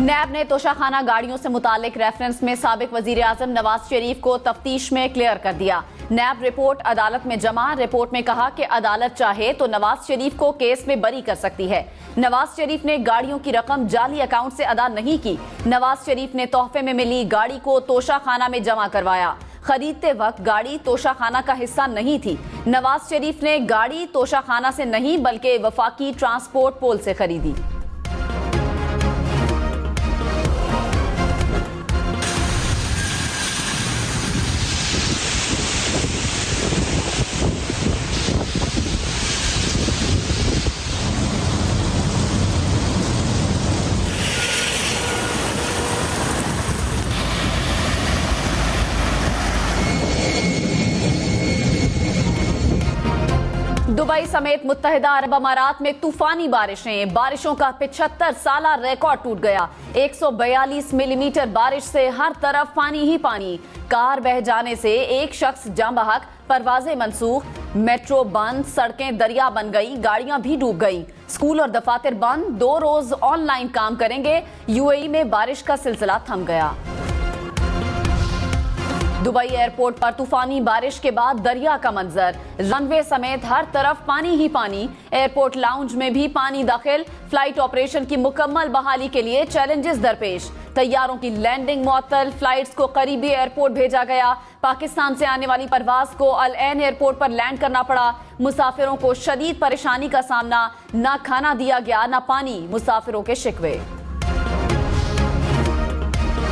NAB نے توشاخانہ گاڑیوں سے متعلق ریفرنس میں سابق وزیر اعظم نواز شریف کو تفتیش میں کلیئر کر دیا۔ نیب رپورٹ عدالت میں جمع۔ رپورٹ میں کہا کہ عدالت چاہے تو نواز شریف کو کیس میں بری کر سکتی ہے۔ نواز شریف نے گاڑیوں کی رقم جعلی اکاؤنٹ سے ادا نہیں کی۔ نواز شریف نے تحفے میں ملی گاڑی کو توشاخانہ میں جمع کروایا۔ خریدتے وقت گاڑی توشاخانہ کا حصہ نہیں تھی۔ نواز شریف نے گاڑی توشاخانہ سے نہیں بلکہ وفاقی ٹرانسپورٹ پول سے خریدی۔ دبئی سمیت متحدہ عرب امارات میں طوفانی بارشوں کا 75 سالہ ریکارڈ ٹوٹ گیا۔ 142 ملی میٹر بارش سے ہر طرف پانی ہی پانی۔ کار بہہ جانے سے ایک شخص جاں بحق، پروازیں منسوخ، میٹرو بند، سڑکیں دریا بن گئی، گاڑیاں بھی ڈوب گئیں۔ اسکول اور دفاتر بند، 2 روز آن لائن کام کریں گے۔ UAE میں بارش کا سلسلہ تھم گیا۔ دبئی ایئرپورٹ پر طوفانی بارش کے بعد دریا کا منظر، رن وے سمیت ہر طرف پانی ہی پانی۔ ایئرپورٹ لاؤنج میں بھی پانی داخل۔ فلائٹ آپریشن کی مکمل بحالی کے لیے چیلنجز درپیش۔ طیاروں کی لینڈنگ معطل، فلائٹس کو قریبی ایئرپورٹ بھیجا گیا۔ پاکستان سے آنے والی پرواز کو العین ایئرپورٹ پر لینڈ کرنا پڑا۔ مسافروں کو شدید پریشانی کا سامنا، نہ کھانا دیا گیا نہ پانی، مسافروں کے شکوے۔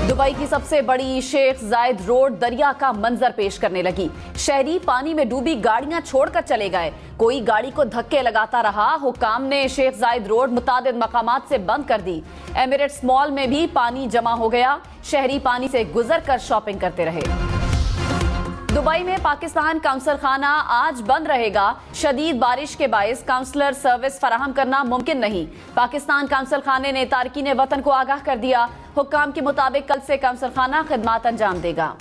دبئی کی سب سے بڑی شیخ زاید روڈ دریا کا منظر پیش کرنے لگی۔ شہری پانی میں ڈوبی گاڑیاں چھوڑ کر چلے گئے، کوئی گاڑی کو دھکے لگاتا رہا۔ حکام نے شیخ زاید روڈ متعدد مقامات سے بند کر دی۔ ایمریٹس مال میں بھی پانی جمع ہو گیا، شہری پانی سے گزر کر شاپنگ کرتے رہے۔ دبئی میں پاکستان کونسل خانہ آج بند رہے گا۔ شدید بارش کے باعث کونسلر سروس فراہم کرنا ممکن نہیں۔ پاکستان کونسل خانے نے تارکین وطن کو آگاہ کر دیا۔ حکام کے مطابق کل سے کونسل خانہ خدمات انجام دے گا۔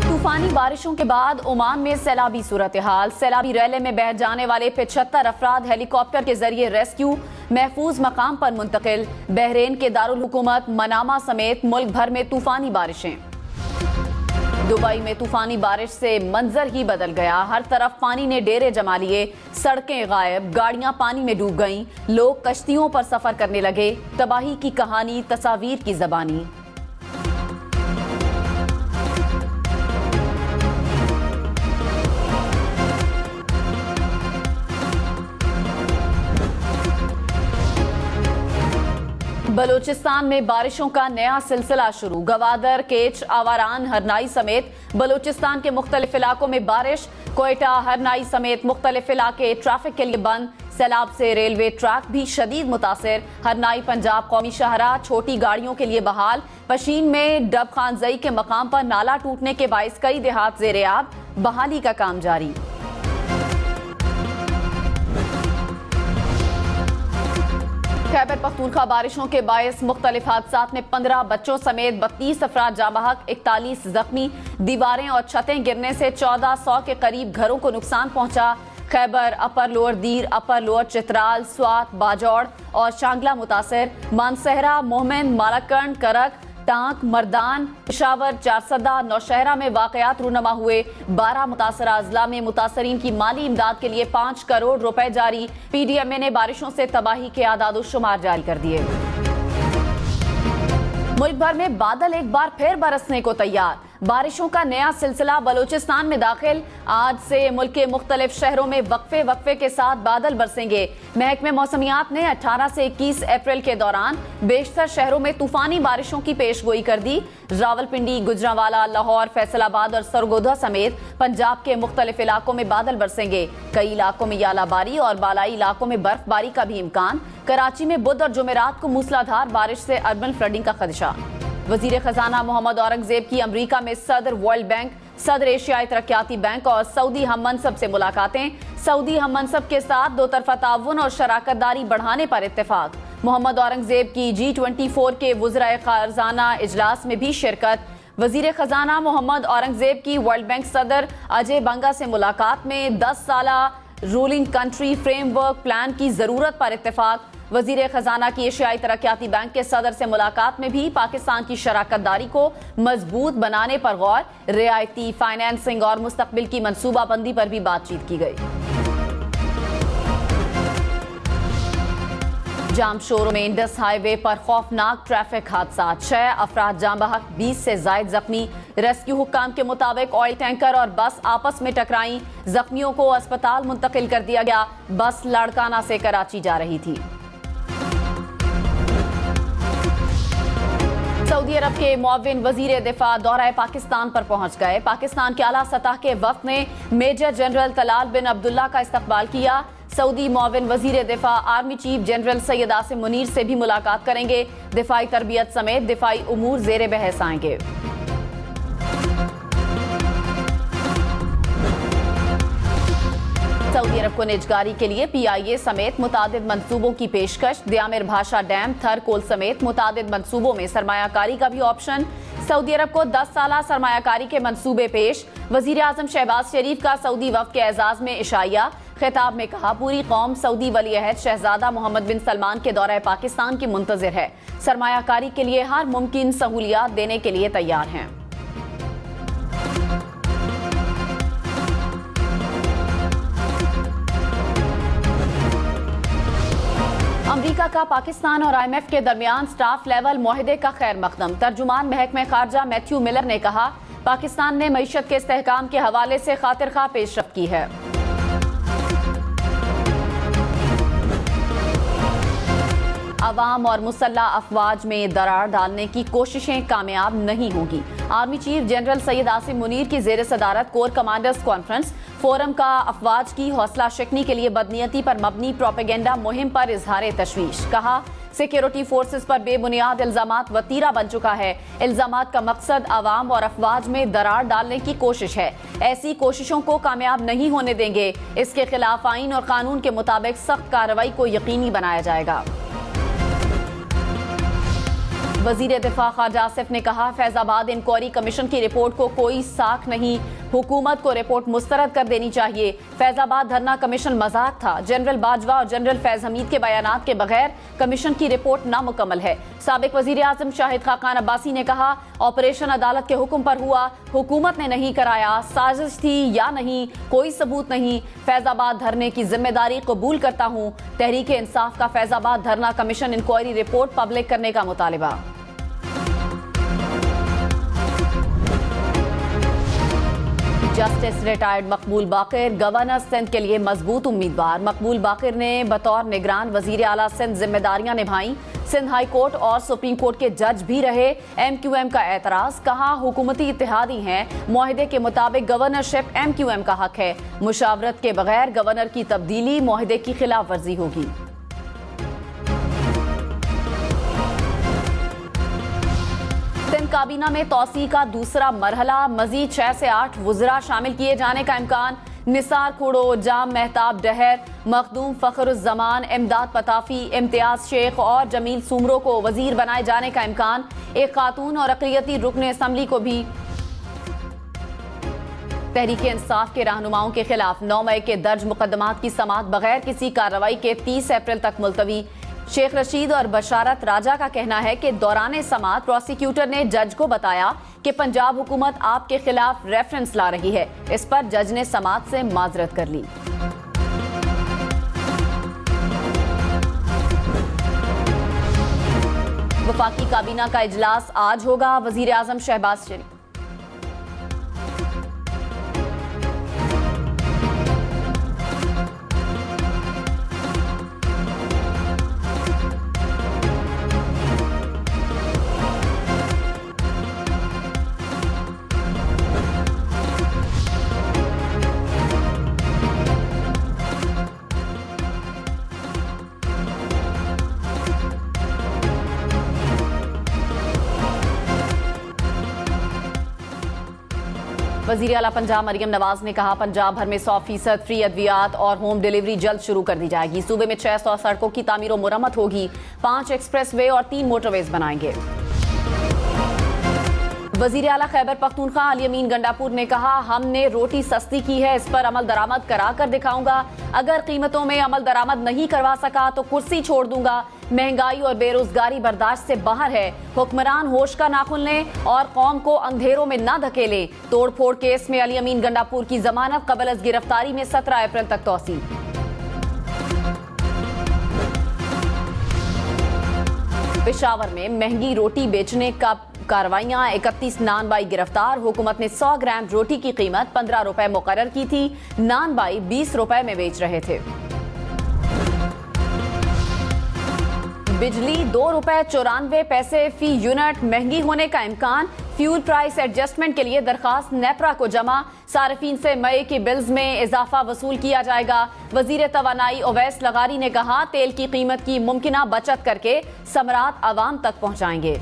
طوفانی بارشوں کے بعد عمان میں سیلابی صورتحال۔ سیلابی ریلے میں بہہ جانے والے 75 افراد ہیلی کاپٹر کے ذریعے ریسکیو، محفوظ مقام پر منتقل۔ بحرین کے دارالحکومت منامہ سمیت ملک بھر میں طوفانی بارشیں۔ دبئی میں طوفانی بارش سے منظر ہی بدل گیا، ہر طرف پانی نے ڈیرے جما لیے، سڑکیں غائب، گاڑیاں پانی میں ڈوب گئیں، لوگ کشتیوں پر سفر کرنے لگے۔ تباہی کی کہانی تصاویر کی زبانی۔ بلوچستان میں بارشوں کا نیا سلسلہ شروع۔ گوادر، کیچ، آواران، ہرنائی سمیت بلوچستان کے مختلف علاقوں میں بارش۔ کوئٹہ، ہرنائی سمیت مختلف علاقے ٹریفک کے لیے بند۔ سیلاب سے ریلوے ٹریک بھی شدید متاثر۔ ہرنائی پنجاب قومی شاہراہ چھوٹی گاڑیوں کے لیے بحال۔ پشین میں ڈب خانزئی کے مقام پر نالا ٹوٹنے کے باعث کئی دیہات زیر آب، بحالی کا کام جاری۔ خیبر پختونخوا بارشوں کے باعث مختلف حادثات میں 15 بچوں سمیت 32 افراد جاں بحق، 41 زخمی۔ دیواریں اور چھتیں گرنے سے 1400 کے قریب گھروں کو نقصان پہنچا۔ خیبر، اپر لوور دیر، اپر لوور چترال، سوات، باجوڑ اور شانگلہ متاثر۔ مانسہرہ، مومن، مالکنڈ، کرک، ٹانک، مردان، پشاور، چارسدہ، نوشہرہ میں واقعات رونما ہوئے۔ 12 متاثرہ اضلاع میں متاثرین کی مالی امداد کے لیے 5 کروڑ روپے جاری۔ PDMA نے بارشوں سے تباہی کے اعداد و شمار جاری کر دیے۔ ملک بھر میں بادل ایک بار پھر برسنے کو تیار۔ بارشوں کا نیا سلسلہ بلوچستان میں داخل۔ آج سے ملک کے مختلف شہروں میں وقفے کے ساتھ بادل برسیں گے۔ محکمہ موسمیات نے 18 سے 21 اپریل کے دوران بیشتر شہروں میں طوفانی بارشوں کی پیش گوئی کر دی۔ راولپنڈی، گجرانوالہ، لاہور، فیصل آباد اور سرگودھا سمیت پنجاب کے مختلف علاقوں میں بادل برسیں گے۔ کئی علاقوں میں ژالہ باری اور بالائی علاقوں میں برف باری کا بھی امکان۔ کراچی میں بدھ اور جمعرات کو موسلادھار بارش سے اربن فلڈنگ کا خدشہ۔ وزیر خزانہ محمد اورنگزیب کی امریکہ میں صدر ورلڈ بینک، صدر ایشیائی ترقیاتی بینک اور سعودی ہم منصب سے ملاقاتیں۔ سعودی ہم منصب کے ساتھ 2 طرفہ تعاون اور شراکت داری بڑھانے پر اتفاق۔ محمد اورنگزیب کی G24 کے وزرائے خزانہ اجلاس میں بھی شرکت۔ وزیر خزانہ محمد اورنگزیب کی ورلڈ بینک صدر اجے بنگا سے ملاقات میں 10 سالہ रूलिंग कंट्री फ्रेमवर्क प्लान की जरूरत पर इत्तेफाक। वजीर खजाना की एशियाई तरक्याती बैंक के सदर से मुलाकात में भी पाकिस्तान की शराकत दारी को मजबूत बनाने पर गौर। रियायती फाइनेंसिंग और मुस्तकबिल की मनसूबाबंदी पर भी बातचीत की गई। जाम शोरों में इंडस हाईवे पर खौफनाक ट्रैफिक हादसा, 6 अफराद जाँ बहक, 20 से जायद जख्मी। रेस्क्यू हुक्काम के मुताबिक ऑयल टैंकर और बस आपस में टकराई, जख्मियों को अस्पताल मुंतकिल कर दिया गया। बस लाड़काना से कराची जा रही थी। सऊदी अरब के मुअव्विन वजीर दिफा दौरा पाकिस्तान पर पहुंच गए। पाकिस्तान के आला सतह के वफ्द ने major general Talal bin Abdullah का इस्तकबाल किया। सऊदी मुअव्विन वजीर दिफा army chief general Syed Asim Munir से भी मुलाकात करेंगे। दिफाई तरबियत समेत दिफाई उमूर जेर बहस आएंगे। सऊदी अरब को निजगारी के लिए PIA समेत मुतादिद मंसूबों की पेशकश। दियामिर भाषा डैम, थर कोल समेत मुतादिद मंसूबों में सरमायाकारी का भी ऑप्शन। सऊदी अरब को 10 साला सरमायाकारी के मंसूबे पेश। वजीर आजम शहबाज शरीफ का सऊदी वफ्द के एजाज में इशाया। खिताब में कहा, पूरी कौम सऊदी वली अहद शहजादा मोहम्मद बिन सलमान के दौरे पाकिस्तान की मुंतजिर है। सरमायाकारी के लिए हर मुमकिन सहूलियात देने के लिए तैयार हैं। अमरीका का पाकिस्तान और IMF के दरमियान स्टाफ लेवल मुआहदे का खैर मकदम। तर्जुमान महकमे खारजा मैथ्यू मिलर ने कहा, पाकिस्तान ने मईशत के इस्तेहकाम के हवाले से खातिर खा पेशरफ्त की है। अवाम और मुसल्ला अफवाज में दरार डालने की कोशिशें कामयाब नहीं होंगी। Army chief general Syed Asim Munir की जेर सदारत कोर कमांडर्स कॉन्फ्रेंस फोरम का अफवाज की हौसला शिकनी के लिए बदनीयती पर मबनी प्रोपेगेंडा मुहिम पर इजहार तशवीश। कहा, सिक्योरिटी फोर्सेस पर बेबुनियाद इल्जामात वतीरा बन चुका है। इल्जामात का मकसद अवाम और अफवाज में दरार डालने की कोशिश है। ऐसी कोशिशों को कामयाब नहीं होने देंगे। इसके खिलाफ आईन और कानून के मुताबिक सख्त कार्रवाई को यकीनी बनाया जाएगा। वजीर दिफा ख्वाजा आसिफ ने कहा, फैजाबाद इंक्वायरी कमीशन की रिपोर्ट को कोई साख नहीं, हुकूमत को रिपोर्ट मुस्तरद कर देनी चाहिए। फैजाबाद धरना कमीशन मजाक था। जनरल बाजवा और जनरल फैज हमीद के बयानात के बगैर कमीशन की रिपोर्ट नामुकम्मल है। साबिक वजीर आजम शाहिद खाकान अब्बासी ने कहा, ऑपरेशन अदालत के हुक्म पर हुआ, हुकूमत ने नहीं कराया, साजिश थी या नहीं, कोई सबूत नहीं। फैजाबाद धरने की जिम्मेदारी कबूल करता हूँ। तहरीक इंसाफ का फैजाबाद धरना कमीशन इंक्वायरी रिपोर्ट पब्लिक करने का मुतालिबा। जस्टिस रिटायर्ड मकबूल बाकिर गवर्नर सिंध के लिए मजबूत उम्मीदवार। मकबूल बाकिर ने बतौर निगरान वजीर आला सिंध जिम्मेदारियां निभाई। सिंध हाई कोर्ट और सुप्रीम कोर्ट के जज भी रहे। MQM का एतराज, कहा हुकूमती इत्तेहादी हैं, मुआहदे के मुताबिक गवर्नरशिप MQM का हक है। मुशावरत के बगैर गवर्नर की तब्दीली मुआहदे की खिलाफ वर्जी होगी। सिंध काबीना में तौसी का दूसरा मरहला, मजीद 6 से 8 वुज़रा शामिल किए जाने का इम्कान। निसार खुड़ो, जाम मेहताब डहर, मखदूम फखरुज़्ज़मान, इमदाद पताफी, इम्तियाज शेख और जमील सुमरो को वजीर बनाए जाने का इम्कान। एक खातून और अक़लियती रुकन असम्बली को भी। तहरीक इंसाफ के रहनुमाओं के खिलाफ 9 मई के दर्ज मुकदमात की समाअत बगैर किसी कार्रवाई के 30 अप्रैल तक मुलतवी। शेख रशीद और बशारत राजा का कहना है कि दौरान समाअत प्रोसिक्यूटर ने जज को बताया कि पंजाब हुकूमत आपके खिलाफ रेफरेंस ला रही है। इस पर जज ने समाअत से माजरत कर ली। वफाकी काबीना का इजलास आज होगा। वजीर आजम शहबाज शरीफ वज़ीर आला पंजाब मरियम नवाज ने कहा, पंजाब भर में 100% फ्री अद्वियात और होम डिलीवरी जल्द शुरू कर दी जाएगी। सूबे में 600 सड़कों की तामीर और मुरम्मत होगी। 5 एक्सप्रेस वे और 3 मोटरवेज बनाएंगे। वजीर आला खैबर पख्तूनख्वा अली अमीन गंडापुर ने कहा, हमने रोटी सस्ती की है, इस पर अमल दरामद करा कर दिखाऊंगा। अगर कीमतों में अमल दरामद नहीं करवा सका तो कुर्सी छोड़ दूंगा। महंगाई और बेरोजगारी बर्दाश्त से बाहर है। हुक्मरान होश का नाखुन लें और कौम को अंधेरों में न धकेलें। तोड़ फोड़ केस में अली अमीन गंडापुर की जमानत कबल अज गिरफ्तारी में 17 अप्रैल तक तौसील। पेशावर में महंगी रोटी बेचने का कार्रवाइयां, 31 नान बाई गिरफ्तार। हुकूमत ने 100 ग्राम रोटी की कीमत 15 रुपए मुकर्रर की थी। नान बाई 20 रुपए में बेच रहे थे। बिजली 2 रुपए 94 पैसे फी यूनिट महंगी होने का इम्कान। फ्यूल प्राइस एडजस्टमेंट के लिए दरखास्त नेपरा को जमा। सार्फिन से मई के बिल्स में इजाफा वसूल किया जाएगा। वजीर तवानाई ओवैस लगारी ने कहा, तेल की कीमत की मुमकिना बचत करके समरात आवाम तक पहुंचाएंगे।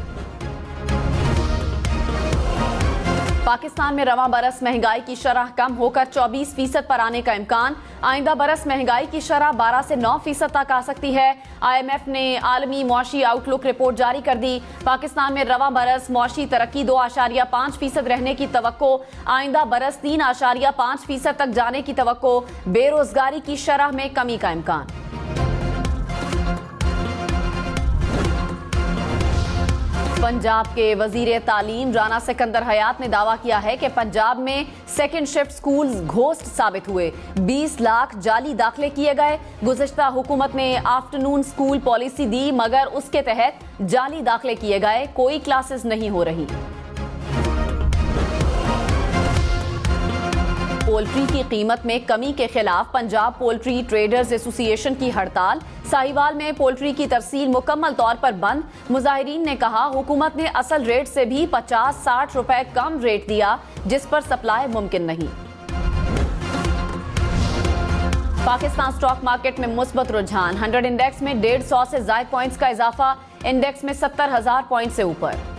पाकिस्तान में रवां बरस महंगाई की शरह कम होकर 24% पर आने का इम्कान। आइंदा बरस महंगाई की शरह 12 से 9% तक आ सकती है। IMF ने आलमी मुआशी आउटलुक रिपोर्ट जारी कर दी। पाकिस्तान में रवां बरस मुआशी तरक्की 2.5% रहने की तवक्को। आइंदा बरस 3.5% तक जाने की तवक्को। बेरोजगारी की शरह में कमी का इम्कान। पंजाब के वजीर तालीम राना सिकंदर हयात ने दावा किया है कि पंजाब में सेकंड शिफ्ट स्कूल घोस्ट साबित हुए। 20 लाख जाली दाखिले किए गए। गुज़िश्ता हुकूमत ने आफ्टरनून स्कूल पॉलिसी दी, मगर उसके तहत जाली दाखिले किए गए। कोई क्लासेस नहीं हो रही। पोल्ट्री की कीमत में कमी के खिलाफ पंजाब पोल्ट्री ट्रेडर्स एसोसिएशन की हड़ताल। साहिवाल में पोल्ट्री की तरसील मुकम्मल तौर पर बंद। मुजाहिरीन ने कहा, हुकूमत ने असल रेट से भी 50-60 रुपए कम रेट दिया, जिस पर सप्लाई मुमकिन नहीं। पाकिस्तान स्टॉक मार्केट में मुस्बत रुझान। 100 इंडेक्स में 150 से ज़ायद पॉइंट्स का इजाफा। इंडेक्स में 70,000 पॉइंट से ऊपर।